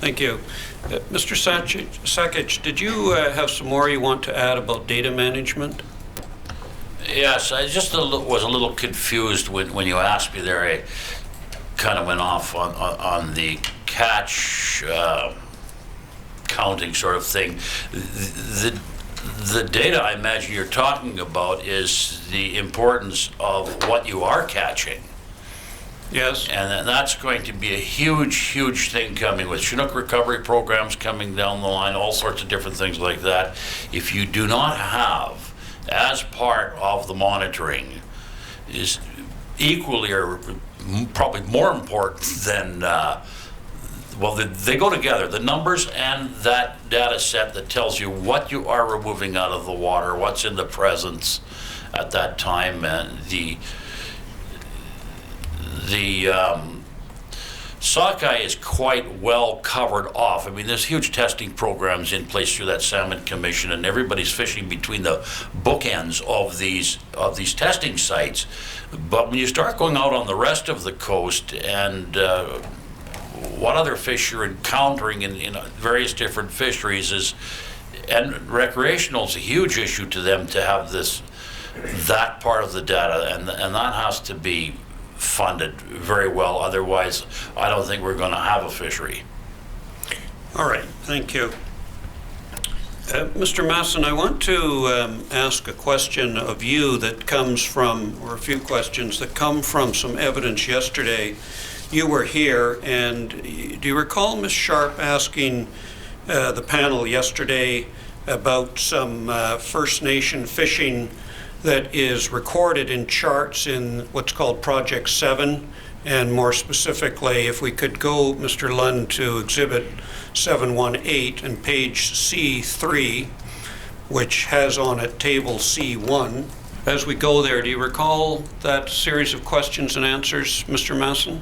Thank you. Mr. Sakic, did you have some more you want to add about data management? Yes, I just was a little confused when you asked me there. I kind of went off on the catch counting sort of thing. The data I imagine you're talking about is the importance of what you are catching. Yes. And that's going to be a huge, huge thing coming with Chinook recovery programs coming down the line, all sorts of different things like that. If you do not have, as part of the monitoring, is equally or probably more important than, well, they go together, the numbers and that data set that tells you what you are removing out of the water, what's in the presence at that time, and the sockeye is quite well covered off. I mean, there's huge testing programs in place through that Salmon Commission, and everybody's fishing between the bookends of these testing sites. But when you start going out on the rest of the coast and what other fish you're encountering in various different fisheries and recreational is a huge issue to them to have that part of the data, and that has to be funded very well. Otherwise, I don't think we're going to have a fishery. All right, thank you. Mr. Masson, I want to ask a question of you that comes from, or a few questions that come from some evidence yesterday. You were here, and do you recall Ms. Sharp asking the panel yesterday about some First Nation fishing that is recorded in charts in what's called Project 7, and more specifically, if we could go, Mr. Lund, to Exhibit 718 and page C3, which has on it Table C1. As we go there, do you recall that series of questions and answers, Mr. Masson?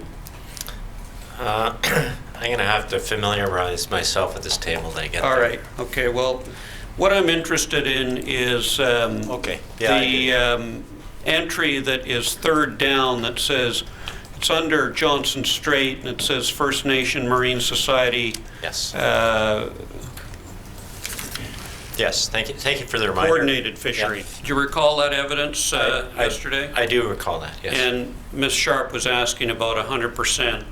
I'm going to have to familiarize myself with this table to get All there. right. Okay. Well, what I'm interested in is the entry that is third down that says it's under Johnson Strait and it says First Nation Marine Society. Yes. Yes. Thank you for the reminder. Coordinated fishery. Yep. Do you recall that evidance yesterday? I do recall that. Yes. And Ms. Sharp was asking about 100%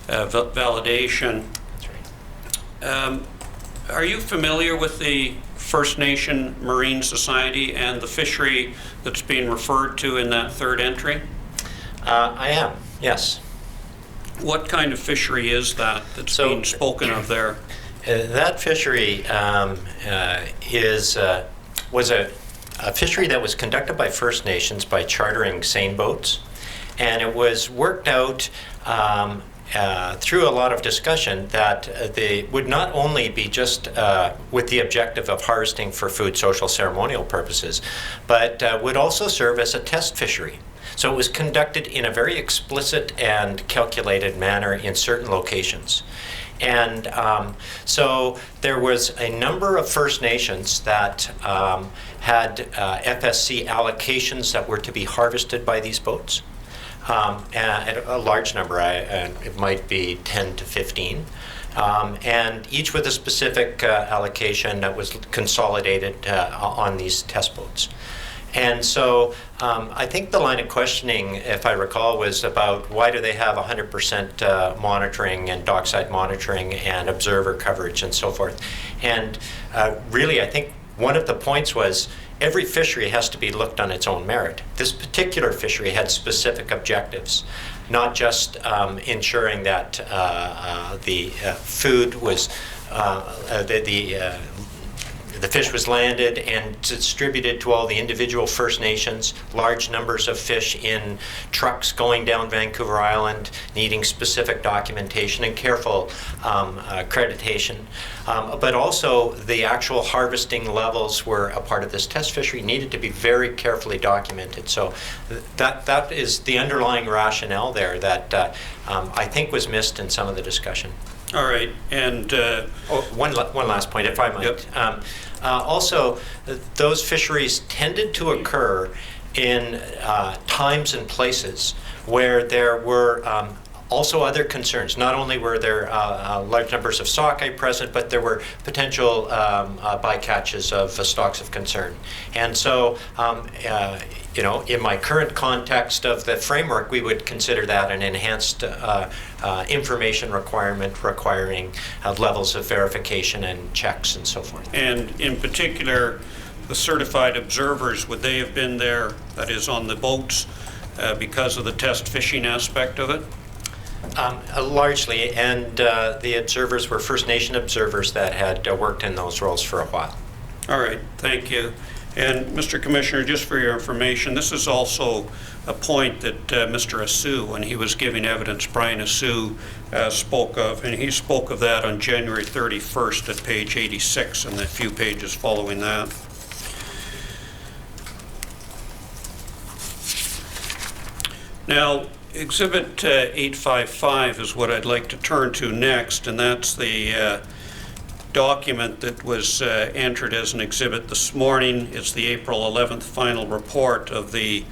validation. That's right. Are you familiar with the First Nation Marine Society and the fishery that's being referred to in that third entry? I am, yes. What kind of fishery is that that's being spoken of there? That fishery was a fishery that was conducted by First Nations by chartering seine boats, and it was worked out through a lot of discussion that they would not only be just with the objective of harvesting for food, social, ceremonial purposes, but would also serve as a test fishery. So it was conducted in a very explicit and calculated manner in certain locations. And so there was a number of First Nations that had FSC allocations that were to be harvested by these boats. And a large number, it might be 10 to 15, and each with a specific allocation that was consolidated on these test boats. And so I think the line of questioning, if I recall, was about why do they have 100% monitoring and dockside monitoring and observer coverage and so forth. And really, I think one of the points was every fishery has to be looked on its own merit. This particular fishery had specific objectives, not just ensuring that the food was, the fish was landed and distributed to all the individual First Nations, large numbers of fish in trucks going down Vancouver Island, needing specific documentation and careful accreditation. But also the actual harvesting levels were a part of this test fishery, needed to be very carefully documented. So that is the underlying rationale there that I think was missed in some of the discussion. All right, and one last point, if I might. Yep. Also, those fisheries tended to occur in times and places where there were Also other concerns. Not only were there large numbers of sockeye present, but there were potential bycatches of stocks of concern. And so, in my current context of the framework, we would consider that an enhanced information requirement requiring levels of verification and checks and so forth. And in particular, the certified observers, would they have been there, that is on the boats, because of the test fishing aspect of it? Largely, and the observers were First Nation observers that had worked in those roles for a while. All right, thank you. And Mr. Commissioner, just for your information, this is also a point that Mr. Assu, when he was giving evidence, Brian Assu spoke of, and he spoke of that on January 31st at page 86 and the few pages following that. Now, Exhibit 855 is what I'd like to turn to next, and that's the document that was entered as an exhibit this morning. It's the April 11th final report of the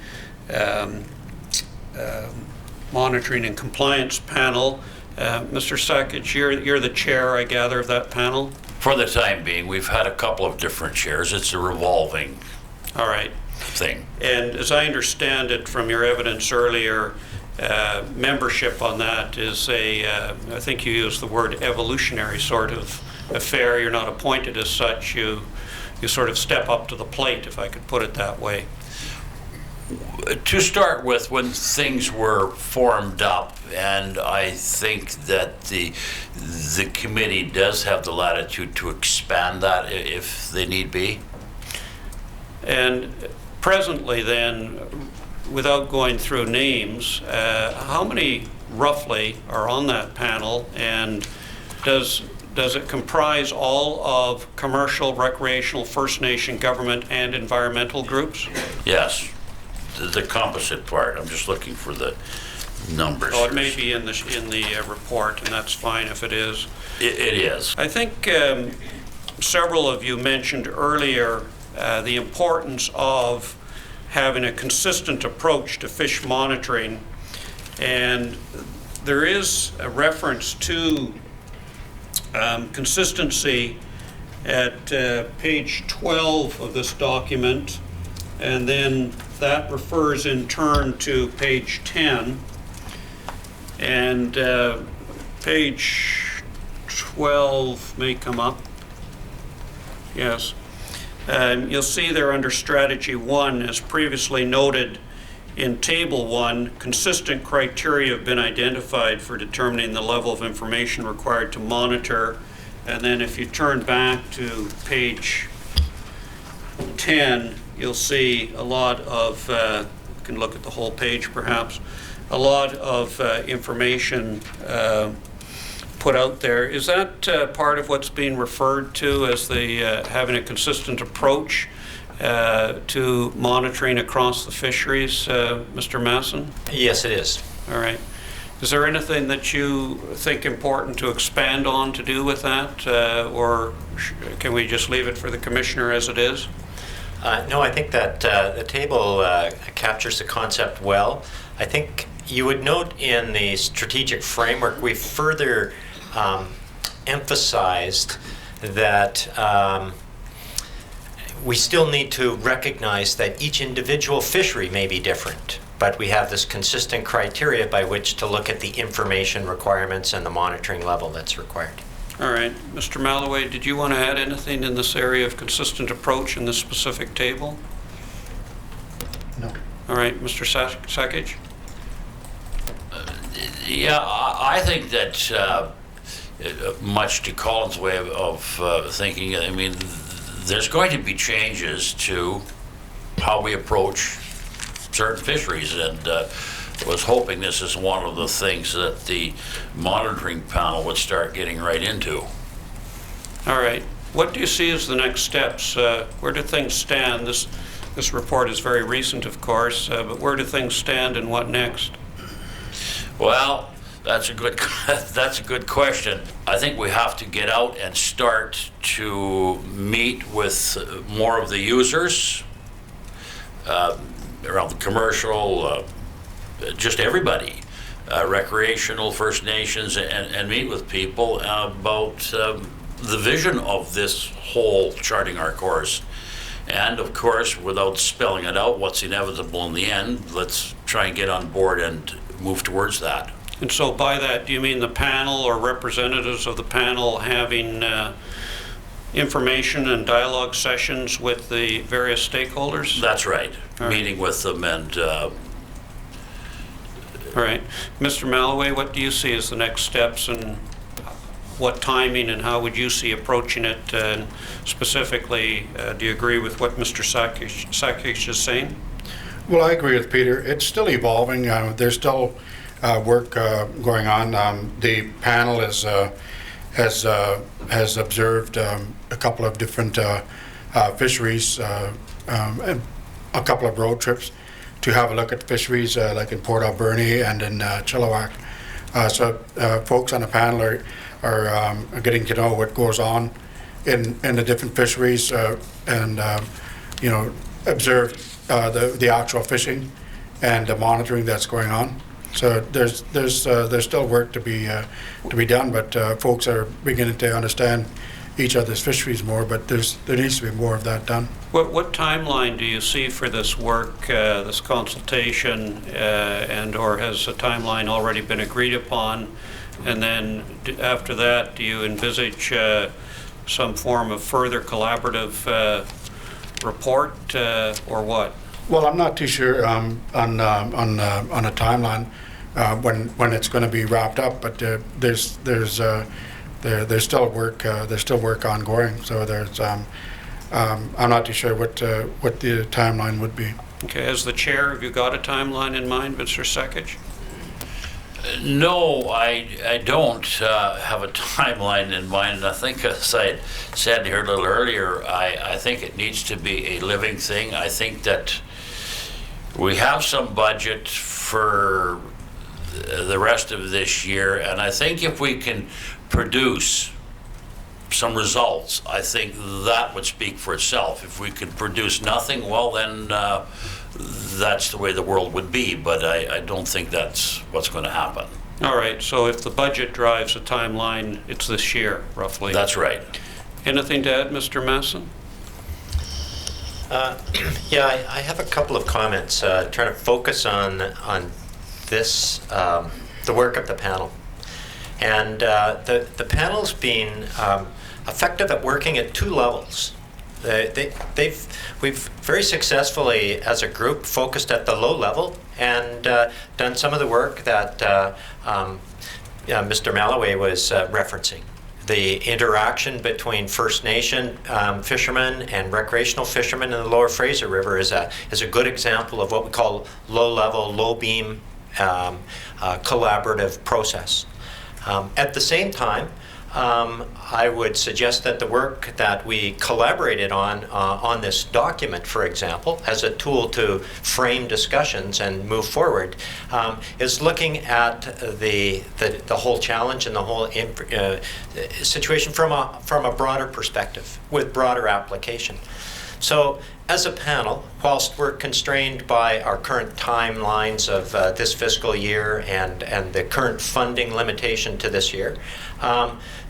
Monitoring and Compliance Panel. Mr. Sakich, you're the chair, I gather, of that panel? For the time being, we've had a couple of different chairs. It's a revolving All right. thing. And as I understand it from your evidence earlier, membership on that is I think you used the word evolutionary sort of affair. You're not appointed as such. You sort of step up to the plate, if I could put it that way. To start with, when things were formed up, and I think that the committee does have the latitude to expand that if they need be. And presently then, without going through names, how many roughly are on that panel, and does it comprise all of commercial, recreational, First Nation, government, and environmental groups? Yes, the composite part. I'm just looking for the numbers. Oh, it may be in the report, and that's fine if it is. It is. I think several of you mentioned earlier the importance of having a consistent approach to fish monitoring, and there is a reference to consistency at page 12 of this document, and then that refers in turn to page 10, and page 12 may come up. Yes. You'll see there under Strategy 1, as previously noted in Table 1, consistent criteria have been identified for determining the level of information required to monitor. And then if you turn back to page 10, you'll see a lot of, you can look at the whole page perhaps, a lot of information put out there. Is that part of what's being referred to as the having a consistent approach to monitoring across the fisheries, Mr. Masson? Yes, it is. All right. Is there anything that you think important to expand on to do with that, or can we just leave it for the commissioner as it is? No, I think that the table captures the concept well. I think you would note in the strategic framework we further emphasized that we still need to recognize that each individual fishery may be different, but we have this consistent criteria by which to look at the information requirements and the monitoring level that's required. All right. Mr. Malloway, did you want to add anything in this area of consistent approach in this specific table? No. All right. Mr. Sakich? Yeah, I think that much to Colin's way of thinking, I mean, there's going to be changes to how we approach certain fisheries, and was hoping this is one of the things that the monitoring panel would start getting right into. All right. What do you see as the next steps? Where do things stand? This report is very recent, of course, but where do things stand and what next? Well, that's a good question. I think we have to get out and start to meet with more of the users around the commercial, just everybody, recreational First Nations and meet with people about the vision of this whole charting our course. And of course, without spelling it out, what's inevitable in the end, let's try and get on board and move towards that. And so by that, do you mean the panel or representatives of the panel having information and dialogue sessions with the various stakeholders? That's right. All right. Meeting with them and All right. Mr. Malloway, what do you see as the next steps, and what timing and how would you see approaching it? And specifically, do you agree with what Mr. Sakic is saying? Well, I agree with Peter. It's still evolving. There's still work going on. The panel has observed a couple of different fisheries, and a couple of road trips to have a look at fisheries, like in Port Alberni and in Chilliwack. So folks on the panel are getting to know what goes on in the different fisheries, and observe the actual fishing and the monitoring that's going on. So there's still work to be done, but folks are beginning to understand each other's fisheries more. But there needs to be more of that done. What timeline do you see for this work, this consultation, and/or has a timeline already been agreed upon? And then after that, do you envisage some form of further collaborative report, or what? Well, I'm not too sure on a timeline when it's going to be wrapped up, but there's still work ongoing. So I'm not too sure what the timeline would be. Okay, as the chair, have you got a timeline in mind, Mr. Sakic? no, I don't have a timeline in mind. And I think, as I said here a little earlier, I think it needs to be a living thing. I think that we have some budget for the rest of this year, and I think if we can produce some results, I think that would speak for itself. If we could produce nothing, well then that's the way the world would be, but I don't think that's what's going to happen. All right, so if the budget drives a timeline, it's this year, roughly. That's right. Anything to add, Mr. Masson? Yeah, I have a couple of comments, trying to focus on this, the work of the panel. And the panel's been effective at working at two levels. We've very successfully, as a group, focused at the low level and done some of the work that Mr. Malloway was referencing. The interaction between First Nation fishermen and recreational fishermen in the Lower Fraser River is a good example of what we call low-level, low-beam collaborative process. At the same time, I would suggest that the work that we collaborated on this document, for example, as a tool to frame discussions and move forward, is looking at the whole challenge and the whole situation from a broader perspective, with broader application. So, as a panel, whilst we're constrained by our current timelines of this fiscal year and the current funding limitation to this year,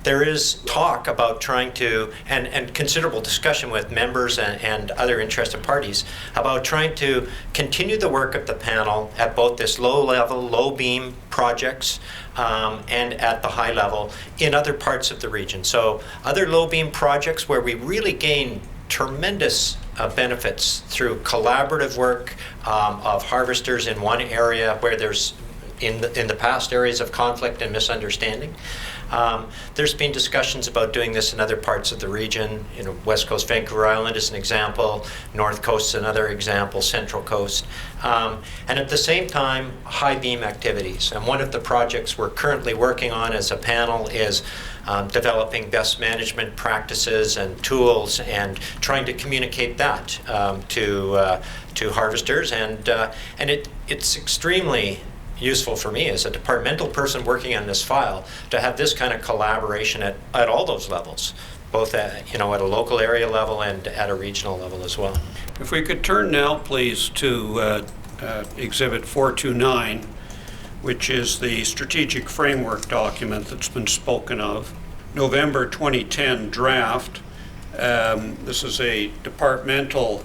there is talk about trying to, and considerable discussion with members and other interested parties about trying to continue the work of the panel at both this low-level, low-beam projects and at the high level in other parts of the region. So other low-beam projects where we really gain tremendous benefits through collaborative work of harvesters in one area where there's in the past areas of conflict and misunderstanding. There's been discussions about doing this in other parts of the region. West Coast, Vancouver Island is an example, North Coast is another example, Central Coast. And at the same time, high beam activities. And one of the projects we're currently working on as a panel is developing best management practices and tools and trying to communicate that to harvesters. And it's extremely useful for me as a departmental person working on this file to have this kind of collaboration at all those levels, both at a local area level and at a regional level as well. If we could turn now, please, to Exhibit 429, which is the strategic framework document that's been spoken of. November 2010 draft. This is a departmental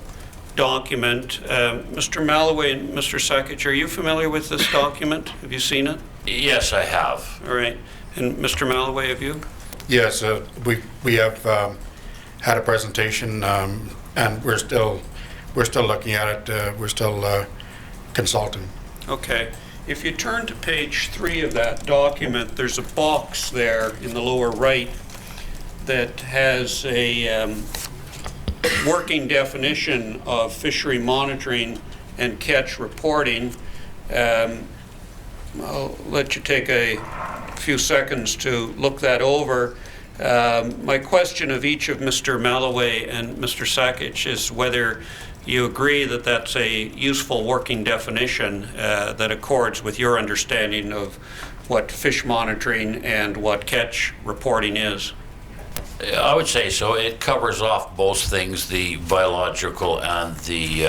document. Mr. Malloway and Mr. Sakich, are you familiar with this document? Have you seen it? Yes, I have. All right. And Mr. Malloway, have you? Yes, we have had a presentation, and we're still looking at it. We're still consulting. Okay. If you turn to page 3 of that document, there's a box there in the lower right that has a working definition of fishery monitoring and catch reporting. I'll let you take a few seconds to look that over. My question of each of Mr. Malloway and Mr. Sakich is whether you agree that that's a useful working definition that accords with your understanding of what fish monitoring and what catch reporting is. I would say so. It covers off both things, the biological and the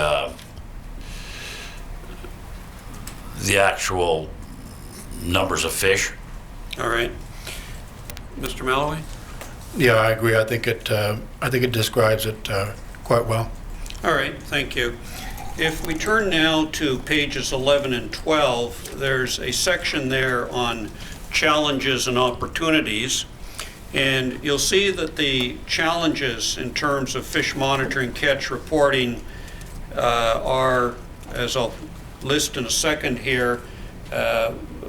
actual numbers of fish. All right. Mr. Malloway? Yeah, I agree. I think it describes it quite well. All right, thank you. If we turn now to pages 11 and 12, there's a section there on challenges and opportunities. And you'll see that the challenges in terms of fish monitoring, catch reporting are, as I'll list in a second here,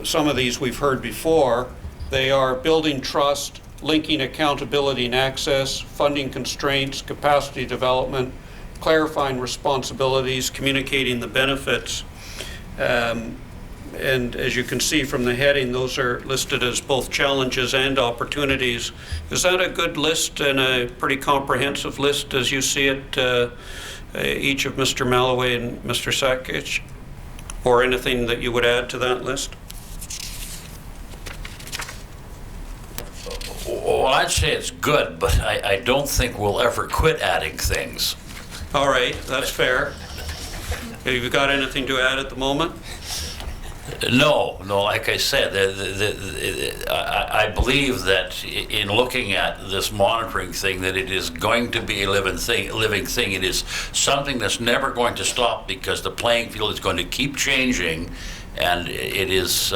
some of these we've heard before. They are building trust, linking accountability and access, funding constraints, capacity development, clarifying responsibilities, communicating the benefits. And as you can see from the heading, those are listed as both challenges and opportunities. Is that a good list and a pretty comprehensive list as you see it, each of Mr. Malloway and Mr. Sakich? Or anything that you would add to that list? Well, I'd say it's good, but I don't think we'll ever quit adding things. All right, that's fair. Have you got anything to add at the moment? No, like I said, I believe that in looking at this monitoring thing, that it is going to be a living thing. It is something that's never going to stop because the playing field is going to keep changing, and it is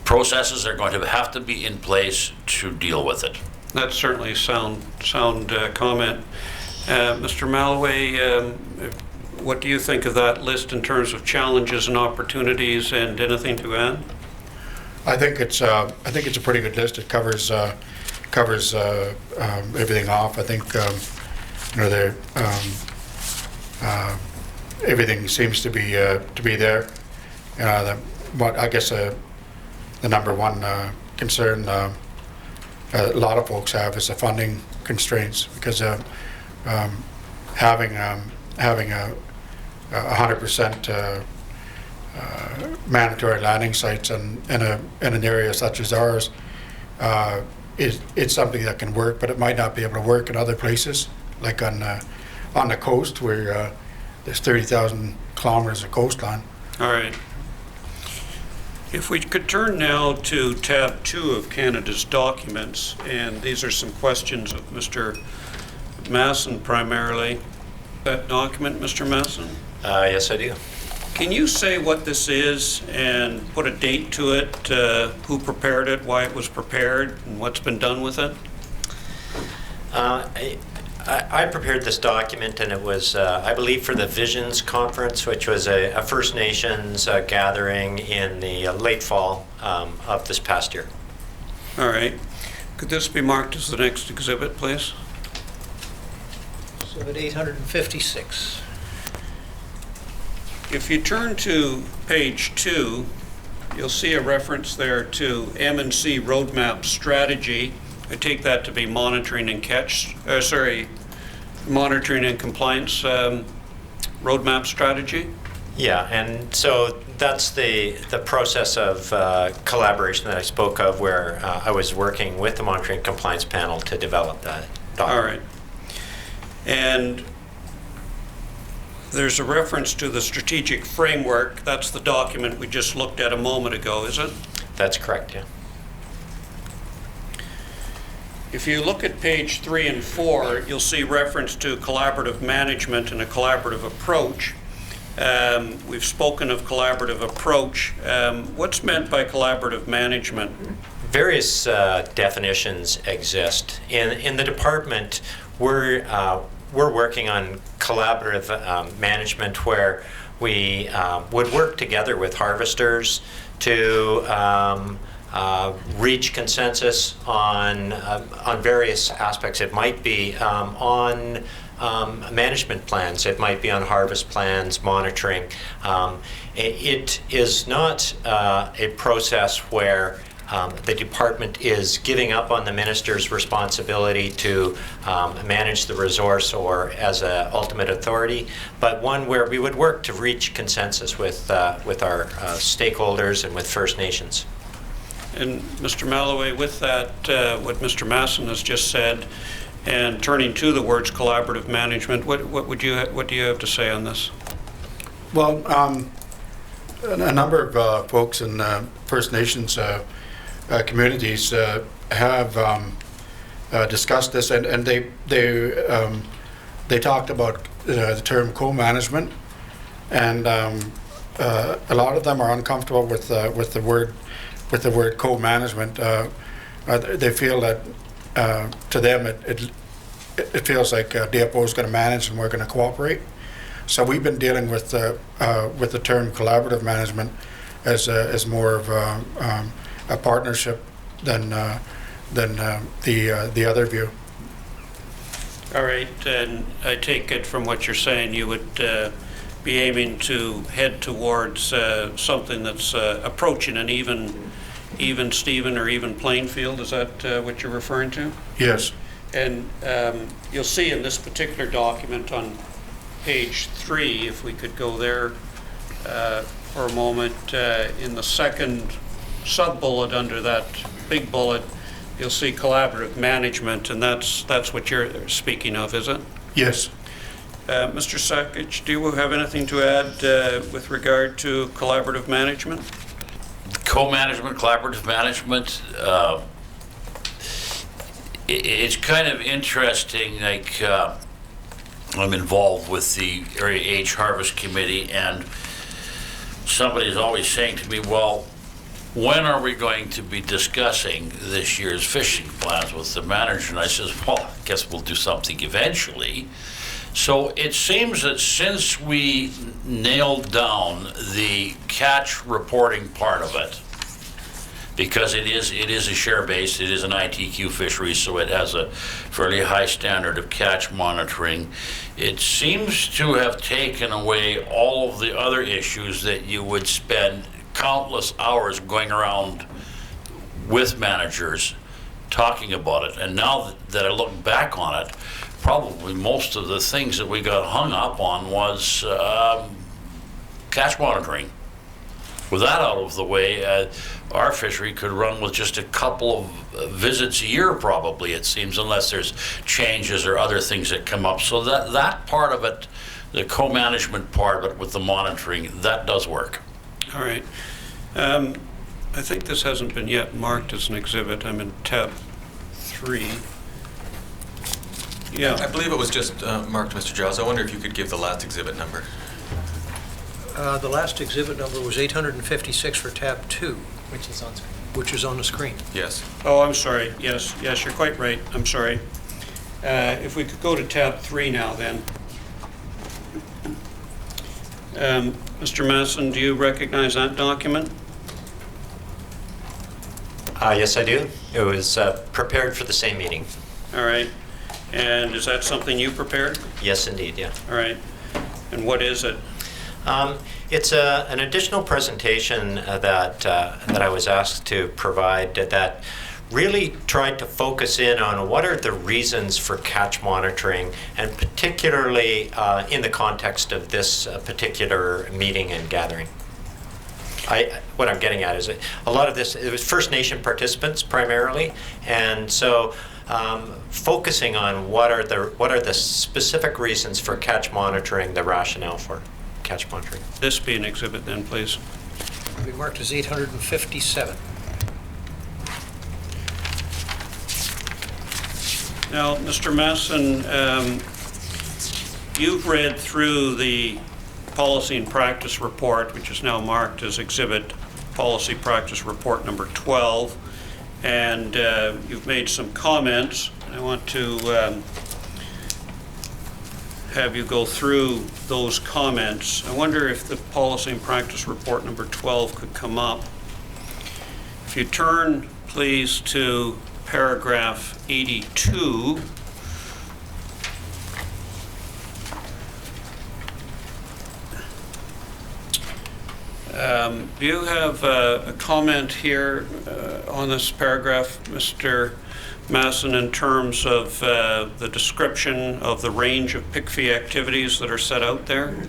processes are going to have to be in place to deal with it. That's certainly a sound comment. Mr. Malloway, what do you think of that list in terms of challenges and opportunities, and anything to add? I think it's a pretty good list. It covers everything off. I think everything seems to be there. But I guess the number one concern a lot of folks have is the funding constraints, because having a 100% mandatory landing sites in an area such as ours, it's something that can work, but it might not be able to work in other places, like on the coast where there's 30,000 kilometers of coastline. All right. If we could turn now to tab 2 of Canada's documents, and these are some questions of Mr. Masson primarily. That document, Mr. Masson? Yes, I do. Can you say what this is and put a date to it, who prepared it, why it was prepared, and what's been done with it? I prepared this document, and it was, I believe, for the Visions Conference, which was a First Nations gathering in the late fall of this past year. All right. Could this be marked as the next exhibit, please? Exhibit 856. If you turn to page 2, you'll see a reference there to M&C roadmap strategy. I take that to be monitoring and monitoring and compliance roadmap strategy. Yeah, and so that's the process of collaboration that I spoke of, where I was working with the monitoring and compliance panel to develop that document. All right. And there's a reference to the strategic framework. That's the document we just looked at a moment ago, is it? That's correct, yeah. If you look at page 3 and 4, you'll see reference to collaborative management and a collaborative approach. We've spoken of collaborative approach. What's meant by collaborative management? Various definitions exist. In the department, we're working on collaborative management where we would work together with harvesters to reach consensus on various aspects. It might be on management plans. It might be on harvest plans, monitoring. It is not a process where the department is giving up on the minister's responsibility to manage the resource or as an ultimate authority, but one where we would work to reach consensus with our stakeholders and with First Nations. And Mr. Malloway, with that, what Mr. Masson has just said, and turning to the words collaborative management, what do you have to say on this? Well, a number of folks in First Nations communities have discussed this, and they talked about the term co-management, and a lot of them are uncomfortable with the word co-management. They feel that to them it feels like DFO is going to manage and we're going to cooperate. So we've been dealing with the term collaborative management as more of a partnership than the other view. All right, and I take it from what you're saying, you would be aiming to head towards something that's approaching an even Stephen or even playing field. Is that what you're referring to? Yes. And you'll see in this particular document on page 3, if we could go there for a moment, in the second sub-bullet under that big bullet, you'll see collaborative management, and that's what you're speaking of, is it? Yes. Mr. Sakic, do you have anything to add with regard to collaborative management? Co-management, collaborative management, it's kind of interesting. Like I'm involved with the Area H Harvest Committee, and somebody's always saying to me, well, when are we going to be discussing this year's fishing plans with the manager? And I says, well, I guess we'll do something eventually. So it seems that since we nailed down the catch reporting part of it, because it is a share-based, it is an ITQ fishery, so it has a fairly high standard of catch monitoring, it seems to have taken away all of the other issues that you would spend countless hours going around with managers talking about it. And now that I look back on it, probably most of the things that we got hung up on was catch monitoring. With that out of the way, our fishery could run with just a couple of visits a year, probably, it seems, unless there's changes or other things that come up. So that part of it, the co-management part of it with the monitoring, that does work. All right. I think this hasn't been yet marked as an exhibit. I'm in tab 3. Yeah. I believe it was just marked, Mr. Giles. I wonder if you could give the last exhibit number. The last exhibit number was 856 for tab 2. Which is on screen. Which is on the screen. Yes. Oh, I'm sorry. Yes, you're quite right. I'm sorry. If we could go to tab 3 now, then. Mr. Masson, do you recognize that document? Yes, I do. It was prepared for the same meeting. All right. And is that something you prepared? Yes, indeed, yeah. All right. And what is it? It's an additional presentation that I was asked to provide that really tried to focus in on what are the reasons for catch monitoring, and particularly in the context of this particular meeting and gathering. what I'm getting at is that a lot of this, it was First Nation participants primarily, and so focusing on what are the specific reasons for catch monitoring, the rationale for catch monitoring. This be an exhibit then, please. It'll be marked as 857. Now, Mr. Masson, you've read through the Policy and Practice Report, which is now marked as Exhibit Policy Practice Report number 12, and you've made some comments. I want to have you go through those comments. I wonder if the Policy and Practice Report number 12 could come up. If you turn, please, to paragraph 82. Do you have a comment here on this paragraph, Mr. Masson, in terms of the description of the range of PICFI activities that are set out there?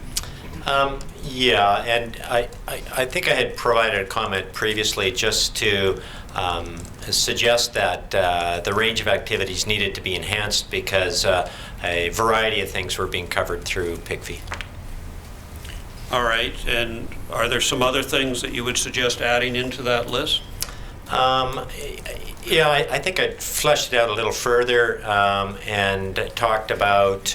Yeah, and I think I had provided a comment previously just to suggest that the range of activities needed to be enhanced because a variety of things were being covered through PICFI. All right, and are there some other things that you would suggest adding into that list? Yeah, I think I fleshed it out a little further and talked about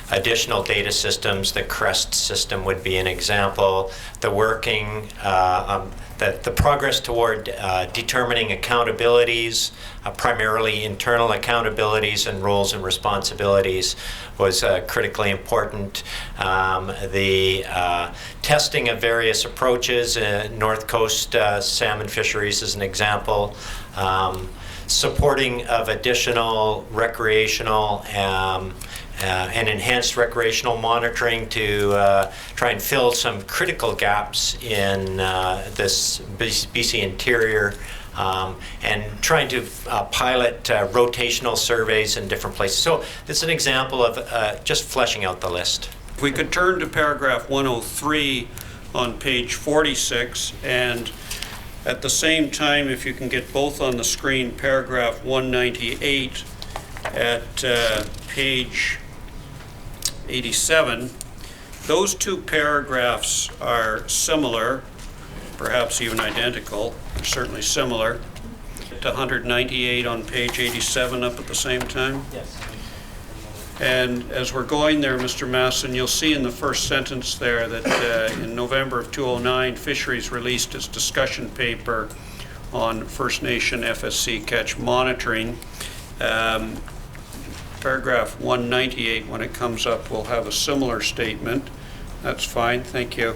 additional data systems. The CREST system would be an example. The working, the progress toward determining accountabilities, primarily internal accountabilities and roles and responsibilities was critically important. The testing of various approaches, North Coast salmon fisheries is an example. Supporting of additional recreational and enhanced recreational monitoring to try and fill some critical gaps in this BC interior, and trying to pilot rotational surveys in different places. So it's an example of just fleshing out the list. If we could turn to paragraph 103 on page 46, and at the same time, if you can get both on the screen, paragraph 198 at page 87. Those two paragraphs are similar, perhaps even identical, certainly similar. To 198 on page 87 up at the same time. Yes. And as we're going there, Mr. Masson, you'll see in the first sentence there that in November of 2009, Fisheries released its discussion paper on First Nation FSC catch monitoring. Paragraph 198, when it comes up, will have a similar statement. That's fine, thank you.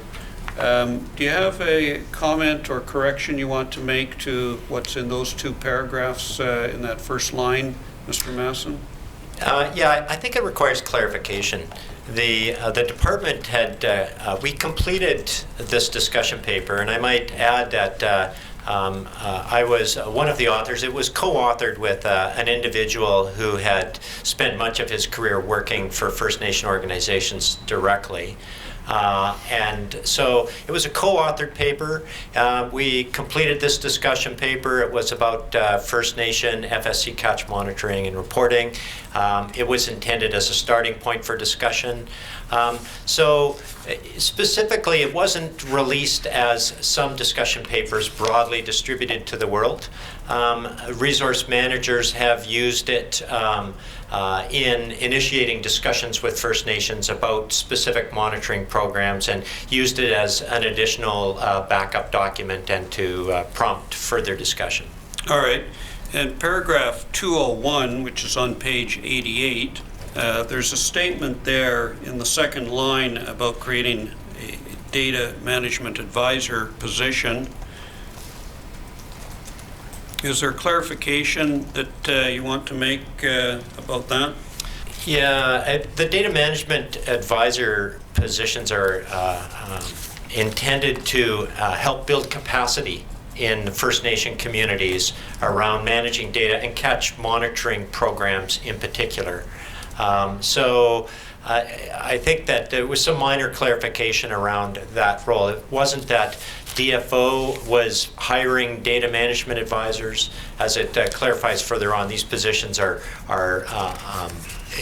Do you have a comment or correction you want to make to what's in those two paragraphs in that first line, Mr. Masson? Yeah, I think it requires clarification. The department had, we completed this discussion paper, and I might add that I was one of the authors. It was co-authored with an individual who had spent much of his career working for First Nation organizations directly. And so it was a co-authored paper. We completed this discussion paper. It was about First Nation FSC catch monitoring and reporting. It was intended as a starting point for discussion. So specifically, it wasn't released as some discussion papers broadly distributed to the world. Resource managers have used it in initiating discussions with First Nations about specific monitoring programs and used it as an additional backup document and to prompt further discussion. All right. And paragraph 201, which is on page 88, there's a statement there in the second line about creating a data management advisor position. Is there clarification that you want to make about that? Yeah, the data management advisor positions are intended to help build capacity in First Nation communities around managing data and catch monitoring programs in particular. So I think that there was some minor clarification around that role. It wasn't that DFO was hiring data management advisors. As it clarifies further on, these positions are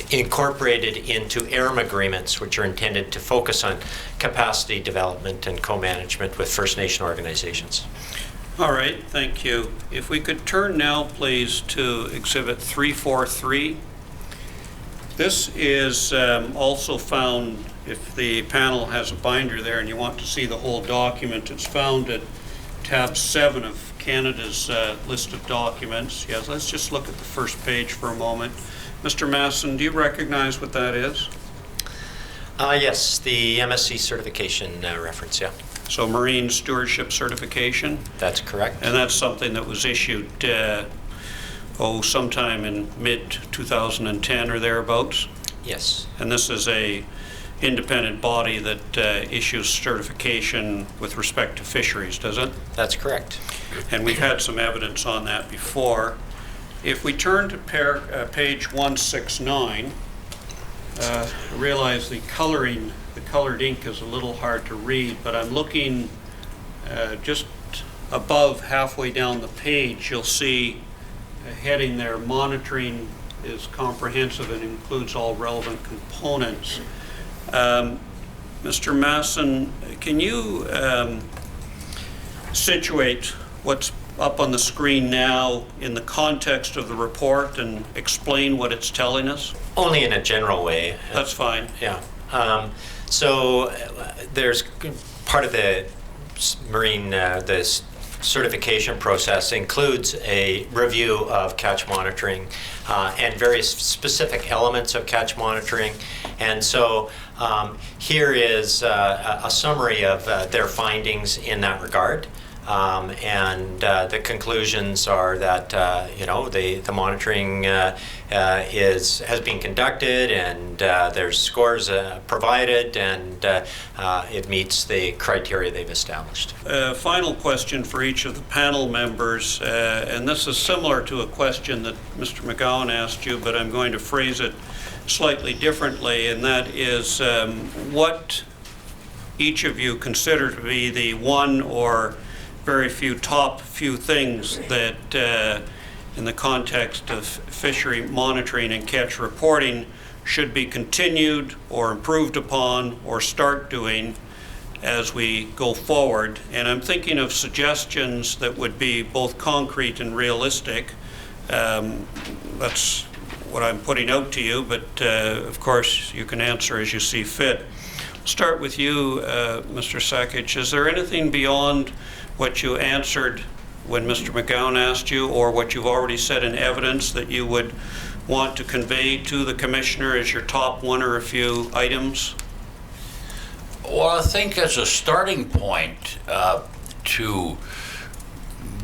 incorporated into AIRM agreements, which are intended to focus on capacity development and co-management with First Nation organizations. All right, thank you. If we could turn now, please, to Exhibit 343. This is also found, if the panel has a binder there and you want to see the whole document, it's found at tab 7 of Canada's list of documents. Yes, let's just look at the first page for a moment. Mr. Masson, do you recognize what that is? Yes, the MSc certification reference, yeah. So Marine Stewardship Certification? That's correct. And that's something that was issued, sometime in mid-2010 or thereabouts? Yes. And this is a independent body that issues certification with respect to fisheries, does it? That's correct. And we've had some evidence on that before. If we turn to page 169, I realize the colored ink is a little hard to read, but I'm looking just above, halfway down the page, you'll see a heading there, monitoring is comprehensive and includes all relevant components. Mr. Masson, can you situate what's up on the screen now in the context of the report and explain what it's telling us? Only in a general way. That's fine. Yeah. So there's part of the marine, this certification process includes a review of catch monitoring and various specific elements of catch monitoring. And so here is a summary of their findings in that regard. And the conclusions are that the monitoring has been conducted, and there's scores provided, and it meets the criteria they've established. Final question for each of the panel members, and this is similar to a question that Mr. McGowan asked you, but I'm going to phrase it slightly differently, and that is what each of you consider to be the one or very top few things that in the context of fishery monitoring and catch reporting should be continued or improved upon or start doing as we go forward. And I'm thinking of suggestions that would be both concrete and realistic. That's what I'm putting out to you, but of course you can answer as you see fit. I'll start with you, Mr. Sakic. Is there anything beyond what you answered when Mr. McGowan asked you, or what you've already said in evidence, that you would want to convey to the Commissioner as your top one or a few items? Well, I think as a starting point to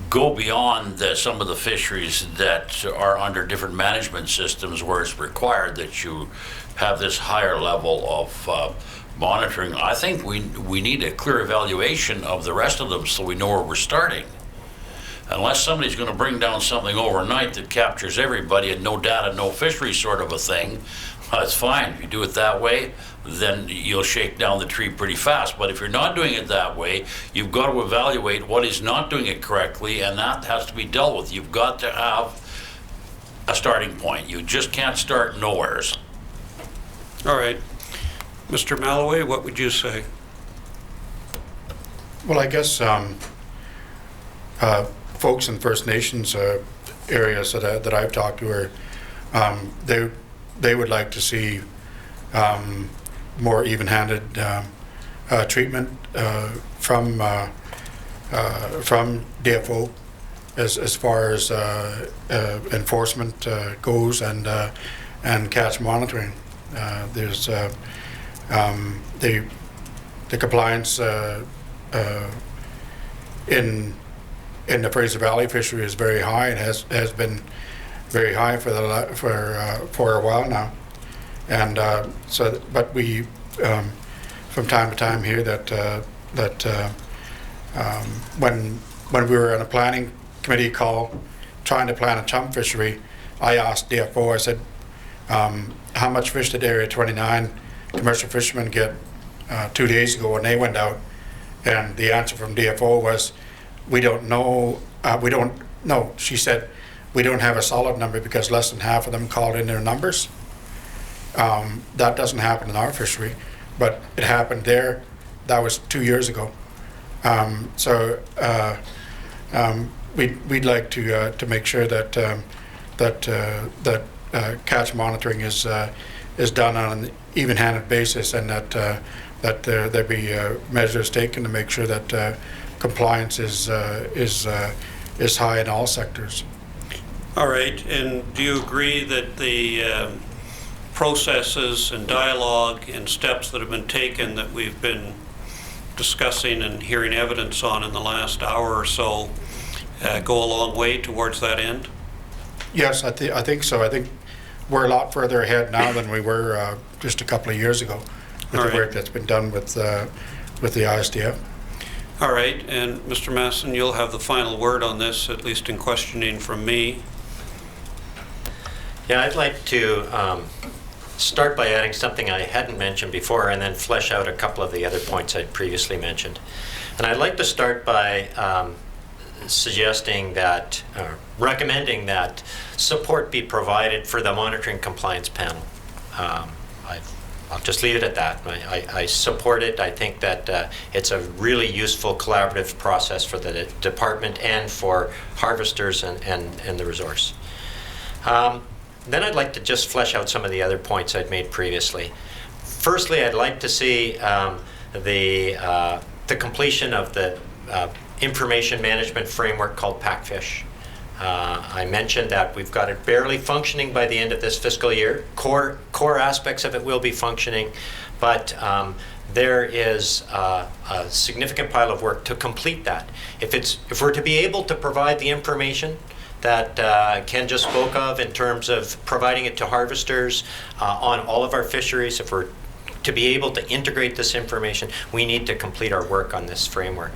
go beyond some of the fisheries that are under different management systems where it's required that you have this higher level of monitoring, I think we need a clear evaluation of the rest of them so we know where we're starting. Unless somebody's going to bring down something overnight that captures everybody and no data, no fishery sort of a thing, that's fine. If you do it that way, then you'll shake down the tree pretty fast. But if you're not doing it that way, you've got to evaluate what is not doing it correctly, and that has to be dealt with. You've got to have a starting point. You just can't start nowheres. All right. Mr. Malloway, what would you say? Well, I guess folks in First Nations areas that I've talked to are they would like to see more even-handed treatment from DFO as far as enforcement goes and catch monitoring. There's the compliance in the Fraser Valley fishery is very high and has been very high for a while now, and but we from time to time hear that when we were on a planning committee call trying to plan a chum fishery, I asked DFO, I said, how much fish did Area 29 commercial fishermen get 2 days ago when they went out, and the answer from DFO was, we don't know, she said, we don't have a solid number because less than half of them called in their numbers. That doesn't happen in our fishery, but it happened there. That was 2 years ago. We'd like to make sure that catch monitoring is done on an even-handed basis, and that there be measures taken to make sure that compliance is high in all sectors. All right, and do you agree that the processes and dialogue and steps that have been taken that we've been discussing and hearing evidence on in the last hour or so go a long way towards that end? Yes, I think so. I think we're a lot further ahead now than we were just a couple of years ago with All the right. work that's been done with the ISDF. All right, and Mr. Masson, you'll have the final word on this, at least in questioning from me. Yeah, I'd like to start by adding something I hadn't mentioned before and then flesh out a couple of the other points I'd previously mentioned. And I'd like to start by suggesting that, recommending that support be provided for the monitoring compliance panel. I'll just leave it at that. I support it. I think that it's a really useful collaborative process for the department and for harvesters and the resource. Then I'd like to just flesh out some of the other points I'd made previously. Firstly, I'd like to see the completion of the information management framework called PACFISH. I mentioned that we've got it barely functioning by the end of this fiscal year. Core aspects of it will be functioning, but there is a significant pile of work to complete that. If we're to be able to provide the information that Ken just spoke of in terms of providing it to harvesters on all of our fisheries, if we're to be able to integrate this information, we need to complete our work on this framework.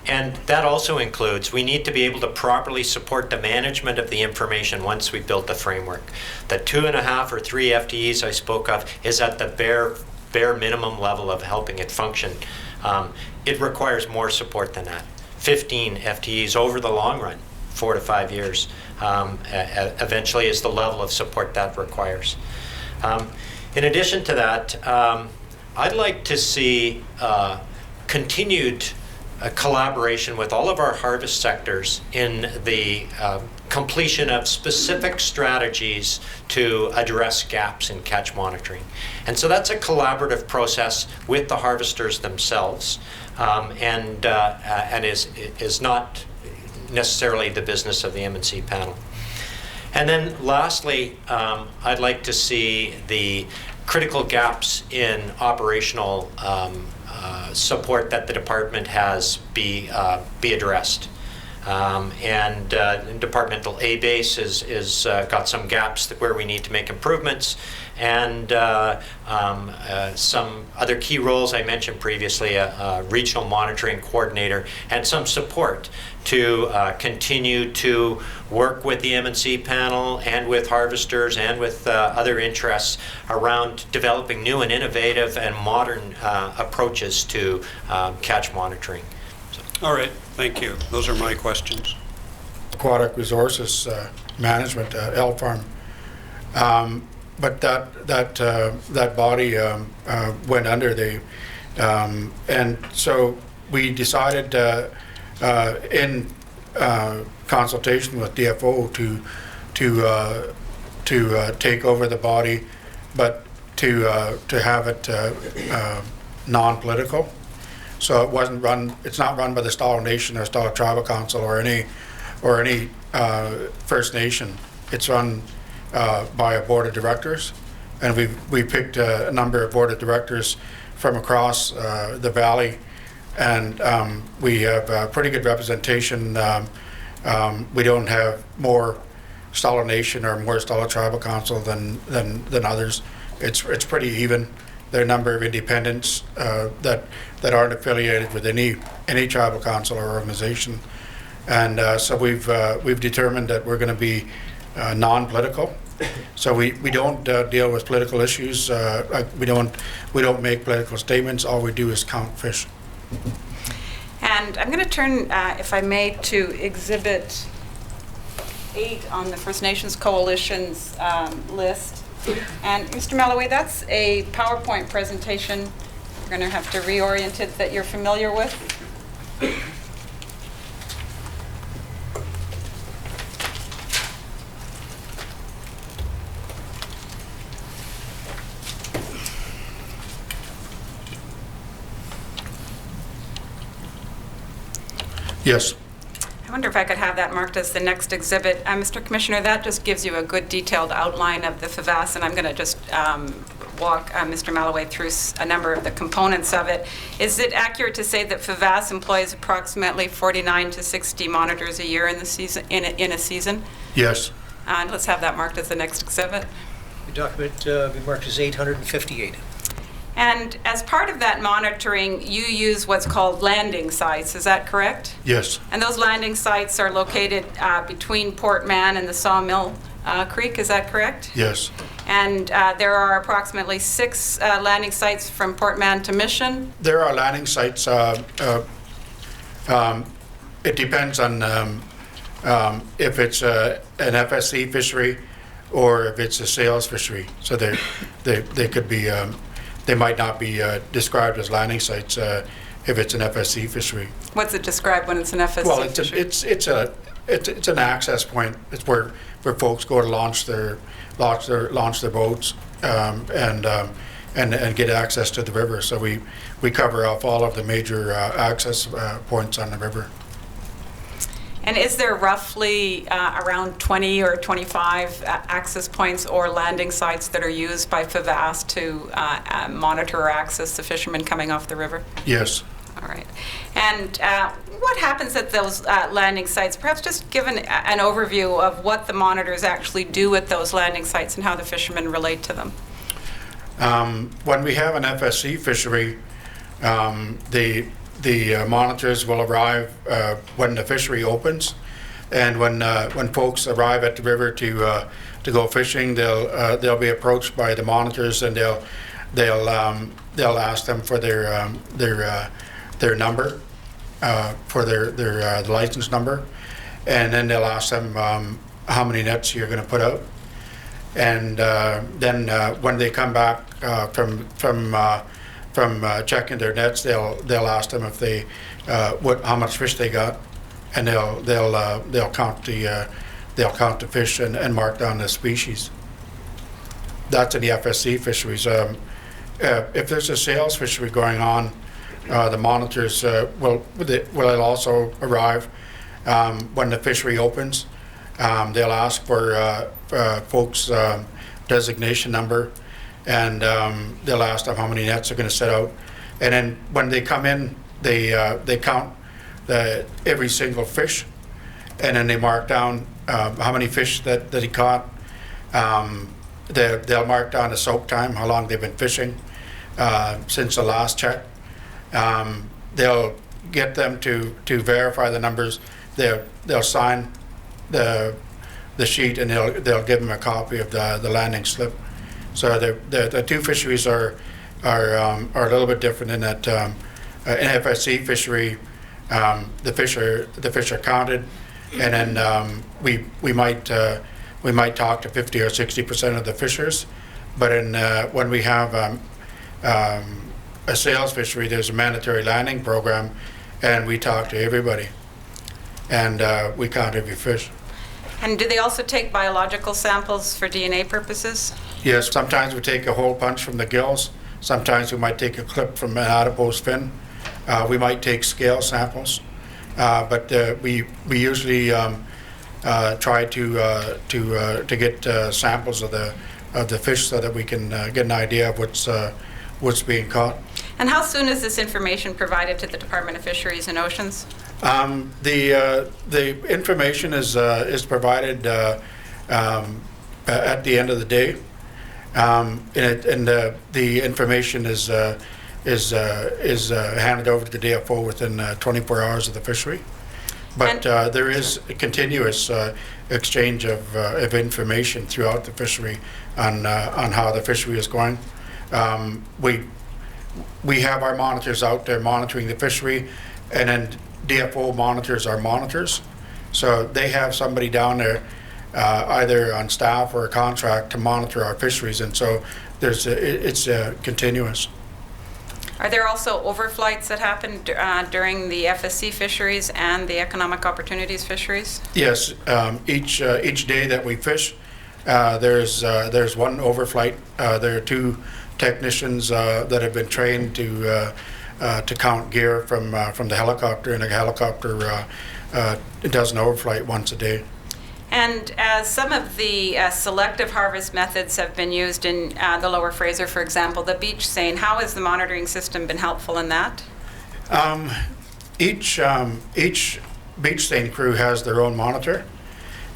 And that also includes, we need to be able to properly support the management of the information once we've built the framework. The 2.5 or 3 FTEs I spoke of is at the bare minimum level of helping it function. It requires more support than that. 15 FTEs over the long run, 4 to 5 years, eventually is the level of support that requires. In addition to that, I'd like to see continued collaboration with all of our harvest sectors in the completion of specific strategies to address gaps in catch monitoring. And so that's a collaborative process with the harvesters themselves, and is not necessarily the business of the M&C panel. And then lastly, I'd like to see the critical gaps in operational support that the department has be addressed. And departmental A base is got some gaps where we need to make improvements, and some other key roles I mentioned previously, a regional monitoring coordinator, and some support to continue to work with the M&C panel and with harvesters and with other interests around developing new and innovative and modern approaches to catch monitoring. All right, thank you. Those are my questions. Aquatic Resources Management, LFARM. But that body went under and so we decided in consultation with DFO to take over the body, but to have it non-political. So it wasn't run. It's not run by the Stalo Nation or Stalo Tribal Council or any First Nation. It's run by a board of directors, and we picked a number of board of directors from across the valley, and we have pretty good representation. We don't have more Stalo Nation or more Stalo Tribal Council than others. It's pretty even. There are a number of independents that aren't affiliated with any tribal council or organization, and so we've determined that we're going to be non-political. So we don't deal with political issues. We don't make political statements. All we do is count fish. And I'm going to turn, if I may, to Exhibit 8 on the First Nations Coalition's list. And Mr. Melloway, that's a PowerPoint presentation. We're going to have to reorient it that you're familiar with. Yes. I wonder if I could have that marked as the next exhibit. Mr. Commissioner, that just gives you a good detailed outline of the FVAS, and I'm going to just walk Mr. Melloway through a number of the components of it. Is it accurate to say that FVAS employs approximately 49 to 60 monitors a year in the season? In a season? Yes. And let's have that marked as the next exhibit. The document be marked as 858. And as part of that monitoring, you use what's called landing sites. Is that correct? Yes. And those landing sites are located between Port Mann and the Sawmill Creek. Is that correct? Yes. And there are approximately 6 landing sites from Port Mann to Mission. There are landing sites. It depends on if it's an FSC fishery or if it's a sales fishery. So they could be. They might not be described as landing sites if it's an FSC fishery. What's it described when it's an FSC Well, fishery? it's an access point. It's where folks go to launch their boats and get access to the river. So we cover off all of the major access points on the river. And is there roughly around 20 or 25 access points or landing sites that are used by FVAS to monitor or access the fishermen coming off the river? Yes. All right. And what happens at those landing sites? Perhaps just give an overview of what the monitors actually do at those landing sites and how the fishermen relate to them. When we have an FSC fishery, the monitors will arrive when the fishery opens, and when folks arrive at the river to go fishing, they'll be approached by the monitors, and they'll ask them for their number, for their license number, and then they'll ask them how many nets you're going to put out, and then when they come back from checking their nets, they'll ask them if they how much fish they got, and they'll count the fish and mark down the species. That's in the FSC fisheries. If there's a sales fishery going on, the monitors will also arrive when the fishery opens. They'll ask for folks' designation number, and they'll ask them how many nets are going to set out. And then when they come in, they count every single fish, and then they mark down how many fish that he caught. They'll mark down the soak time, how long they've been fishing since the last check. They'll get them to verify the numbers. They'll sign the sheet, and they'll give them a copy of the landing slip. So the two fisheries are a little bit different in that in FSC fishery, the fish are counted, and then we might talk to 50 or 60% of the fishers, but when we have a sales fishery, there's a mandatory landing program, and we talk to everybody, and we count every fish. And do they also take biological samples for DNA purposes? Yes, sometimes we take a hole punch from the gills. Sometimes we might take a clip from an adipose fin. We might take scale samples, but we usually try to get samples of the fish so that we can get an idea of what's being caught. And how soon is this information provided to the Department of Fisheries and Oceans? The information is provided at the end of the day, and the information is handed over to the DFO within 24 hours of the fishery. But there is a continuous exchange of information throughout the fishery on how the fishery is going. We have our monitors out there monitoring the fishery, and then DFO monitors our monitors. So they have somebody down there, either on staff or a contract, to monitor our fisheries, and so it's continuous. Are there also overflights that happen during the FSC fisheries and the economic opportunities fisheries? Yes, each day that we fish, there's one overflight. There are 2 technicians that have been trained to count gear from the helicopter, and a helicopter does an overflight once a day. And as some of the selective harvest methods have been used in the Lower Fraser, for example, the beach seine, how has the monitoring system been helpful in that? Each beach seine crew has their own monitor,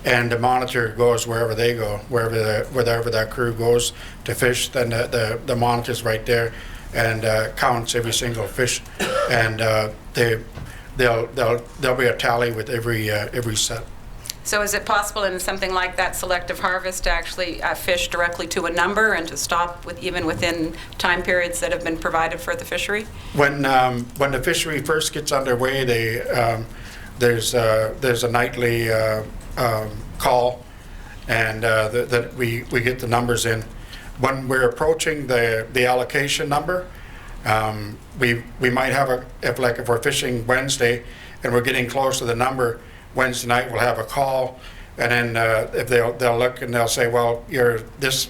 and the monitor goes wherever they go, wherever that crew goes to fish. Then the monitor's right there and counts every single fish, and there'll be a tally with every set. So is it possible in something like that selective harvest to actually fish directly to a number and to stop even within time periods that have been provided for the fishery? When the fishery first gets underway, there's a nightly call, and that we get the numbers in. When we're approaching the allocation number, we might have if we're fishing Wednesday and we're getting close to the number, Wednesday night we'll have a call, and then if they'll look and they'll say, well, you're this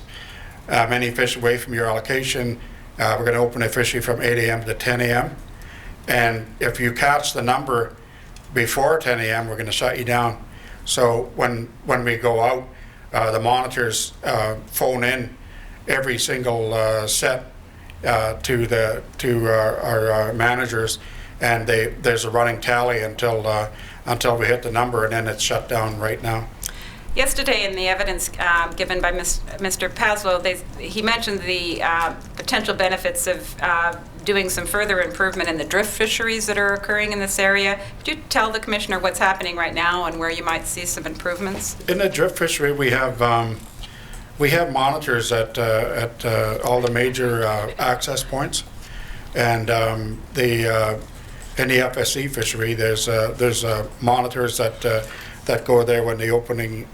many fish away from your allocation, we're going to open a fishery from 8 a.m. to 10 a.m. And if you catch the number before 10 a.m., we're going to shut you down. So when we go out, the monitors phone in every single set to our managers, and there's a running tally until we hit the number, and then it's shut down right now. Yesterday, in the evidence given by Mr. Paslow, he mentioned the potential benefits of doing some further improvement in the drift fisheries that are occurring in this area. Could you tell the Commissioner what's happening right now and where you might see some improvements? In the drift fishery, we have monitors at all the major access points, and in the FSC fishery, there's monitors that go there when the opening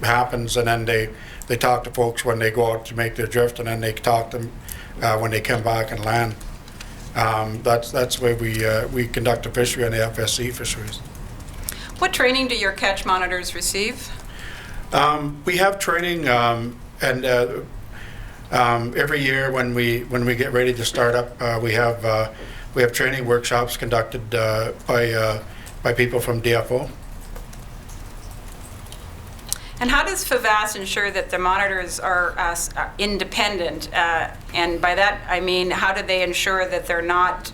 happens, and then they talk to folks when they go out to make their drift, and then they talk to them when they come back and land. That's where we conduct a fishery on the FSC fisheries. What training do your catch monitors receive? We have training, and every year when we get ready to start up, we have training workshops conducted by people from DFO. And how does FVAS ensure that the monitors are independent? And by that, I mean, how do they ensure that they're not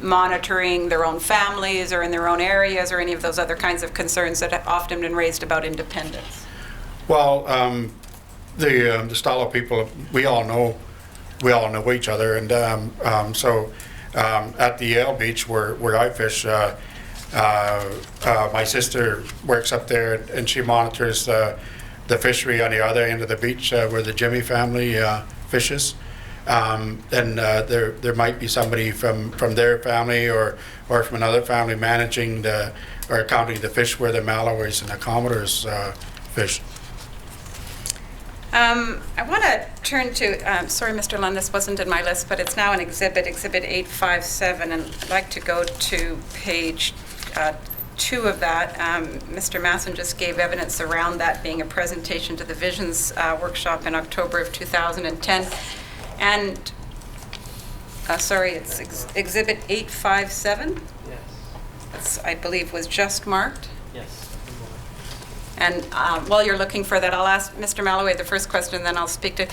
monitoring their own families or in their own areas or any of those other kinds of concerns that have often been raised about independence? Well, the Stalo people, we all know each other, and so at the Yale Beach where I fish, my sister works up there, and she monitors the fishery on the other end of the beach where the Jimmy family fishes. And there might be somebody from their family or from another family managing or counting the fish where the Malaways and the Commodores fish. I want to turn to, sorry, Mr. Lund, this wasn't in my list, but it's now an exhibit 857, and I'd like to go to page 2 of that. Mr. Masson just gave evidence around that being a presentation to the Visions workshop in October of 2010. And, sorry, it's exhibit 857? Yes. That's, I believe, was just marked. Yes. And while you're looking for that, I'll ask Mr. Malloway the first question, then I'll speak to.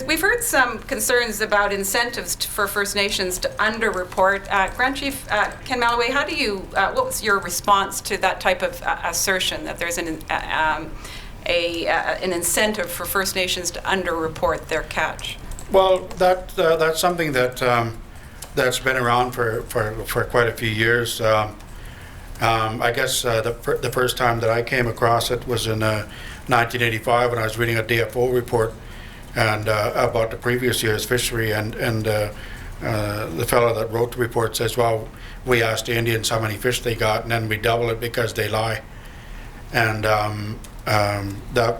We've heard some concerns about incentives for First Nations to underreport. Grand Chief Ken Malloway, how do you? What was your response to that type of assertion that there's an incentive for First Nations to underreport their catch? Well, that's something that's been around for quite a few years. I guess the first time that I came across it was in 1985 when I was reading a DFO report and about the previous year's fishery, and the fellow that wrote the report says, well, we asked the Indians how many fish they got, and then we double it because they lie. And that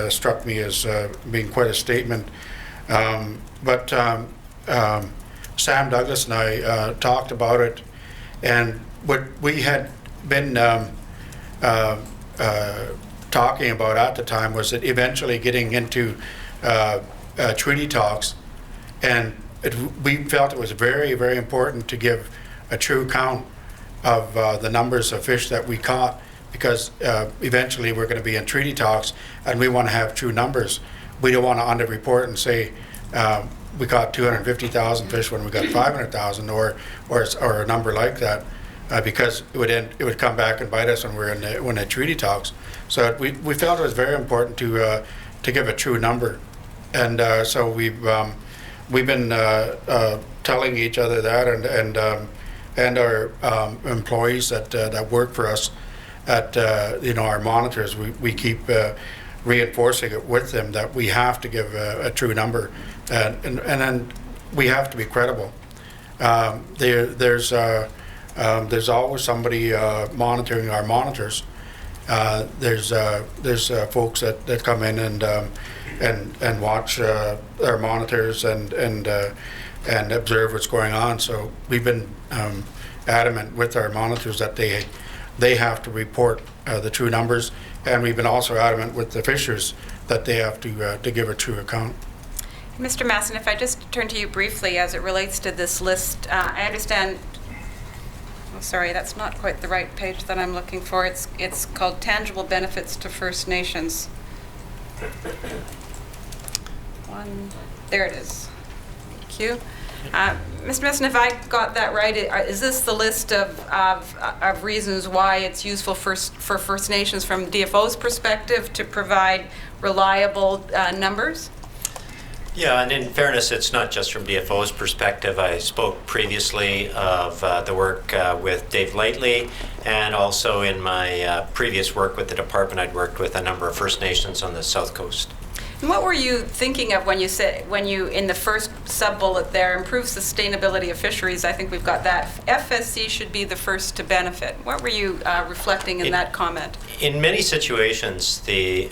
struck me as being quite a statement. But Sam Douglas and I talked about it, and what we had been talking about at the time was that eventually getting into treaty talks, and we felt it was very, very important to give a true count of the numbers of fish that we caught, because eventually we're going to be in treaty talks and we want to have true numbers. We don't want to underreport and say we caught 250,000 fish when we got 500,000 or a number like that, because it would come back and bite us when we're in the treaty talks. So we felt it was very important to give a true number, and so we've been telling each other that, and our employees that work for us at our monitors, we keep reinforcing it with them that we have to give a true number, and then we have to be credible. There's always somebody monitoring our monitors. There's folks that come in and watch our monitors and observe what's going on. So we've been adamant with our monitors that they have to report the true numbers, and we've been also adamant with the fishers that they have to give a true account. Mr. Masson, if I just turn to you briefly as it relates to this list, I understand. Oh, sorry, that's not quite the right page that I'm looking for. It's called Tangible Benefits to First Nations. There it is. Thank you. Mr. Masson, if I got that right, is this the list of reasons why it's useful for First Nations from DFO's perspective to provide reliable numbers? Yeah, and in fairness, it's not just from DFO's perspective. I spoke previously of the work with Dave Lightly, and also in my previous work with the department, I'd worked with a number of First Nations on the South Coast. And what were you thinking of when you in the first sub-bullet there, improve sustainability of fisheries? I think we've got that. FSC should be the first to benefit. What were you reflecting in that comment? In many situations, the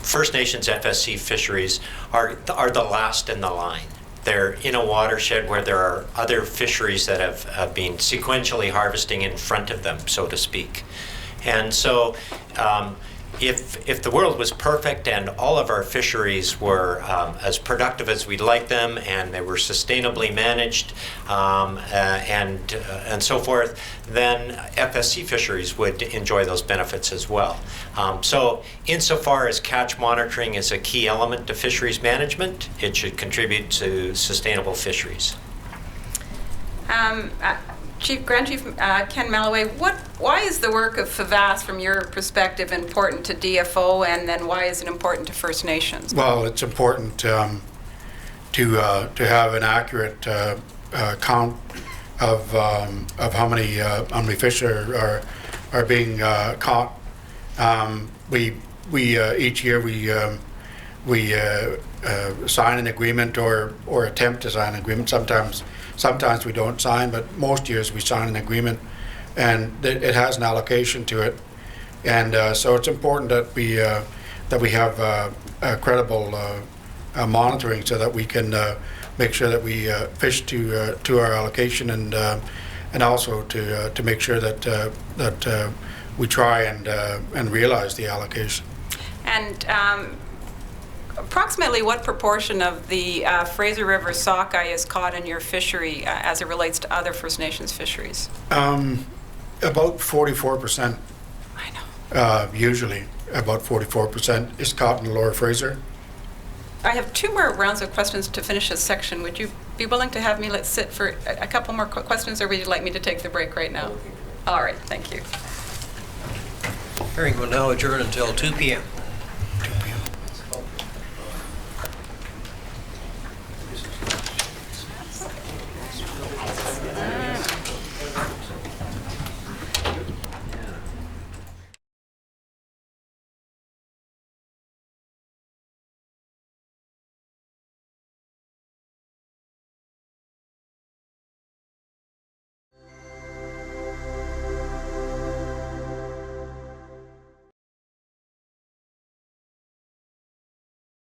First Nations FSC fisheries are the last in the line. They're in a watershed where there are other fisheries that have been sequentially harvesting in front of them, so to speak. And so if the world was perfect and all of our fisheries were as productive as we'd like them, and they were sustainably managed and so forth, then FSC fisheries would enjoy those benefits as well. So insofar as catch monitoring is a key element to fisheries management, it should contribute to sustainable fisheries. Grand Chief Ken Melloway, why is the work of FVAS, from your perspective, important to DFO, and then why is it important to First Nations? Well, it's important to have an accurate count of how many fish are being caught. We each year we sign an agreement or attempt to sign an agreement. Sometimes we don't sign, but most years we sign an agreement, and it has an allocation to it. And so it's important that we have a credible monitoring, so that we can make sure that we fish to our allocation, and also to make sure that we try and realize the allocation. And approximately what proportion of the Fraser River sockeye is caught in your fishery as it relates to other First Nations fisheries? About 44%. I know. Usually, about 44% is caught in the Lower Fraser. I have two more rounds of questions to finish this section. Would you be willing to have me let sit for a couple more questions, or would you like me to take the break right now? All right, thank you. Hearing will now adjourn until 2 p.m.